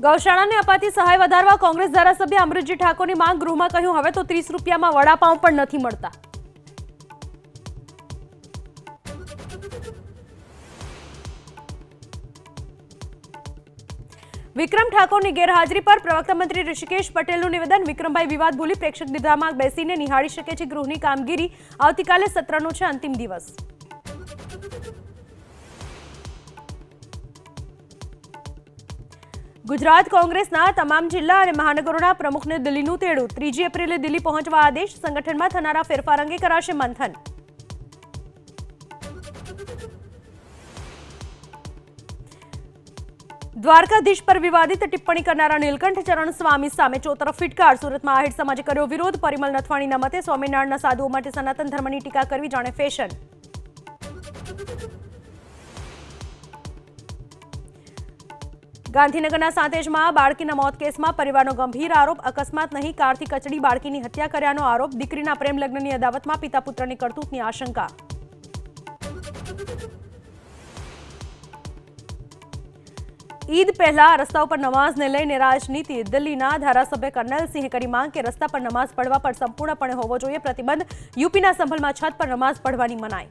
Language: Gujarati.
ગૌશાળાને અપાતી સહાય વધારવા કોંગ્રેસ ધારાસભ્ય અમૃતજી ઠાકોરની માંગ. ગૃહમાં કહ્યું, હવે તો 30 રૂપિયામાં વડાપાઉં પણ નથી મળતા. વિક્રમ ઠાકોરની ગેરહાજરી પર પ્રવક્તા મંત્રી ઋષિકેશ પટેલનું નિવેદન. વિક્રમભાઈ વિવાદ ભૂલી પ્રેક્ષક દીધામાં બેસીને નિહાળી શકે છે ગૃહની કામગીરી. આવતીકાલે સત્રનો છે અંતિમ દિવસ. ગુજરાત કોંગ્રેસના તમામ જિલ્લા અને મહાનગરોના પ્રમુખને દિલ્હીનું તેડું. 3 એપ્રિલે દિલ્હી પહોંચવા આદેશ. સંગઠનમાં થનારા ફેરફાર અંગે કરાશે મંથન. દ્વારકાધીશ પર વિવાદિત ટિપ્પણી કરનારા નીલકંઠ ચરણ સ્વામી સામે ચોતરફ ફિટકાર. સુરતમાં આહિર સમાજે કર્યો વિરોધ. પરિમલ નથવાણીના મતે સ્વામિનારાયણના સાધુઓ માટે સનાતન ધર્મની ટીકા કરવી જાણે ફેશન. ગાંધીનગરના સાંતેજમાં બાળકીના મોત કેસમાં પરિવારનો ગંભીર આરોપ. અકસ્માત નહીં, કારથી કચડી બાળકીની હત્યા કર્યાનો આરોપ. દીકરીના પ્રેમ લગ્નની અદાવતમાં પિતા પુત્રની કરતૂતની આશંકા. ઈદ પહેલા રસ્તા ઉપર નમાઝને લઈને રાજનીતિ. દિલ્હીના ધારાસભ્ય કર્નલસિંહે કરી માંગ કે રસ્તા પર નમાઝ પઢવા પર સંપૂર્ણપણે હોવો જોઈએ પ્રતિબંધ. યુપીના સંભલમાં છત પર નમાઝ પઢવાની મનાઈ.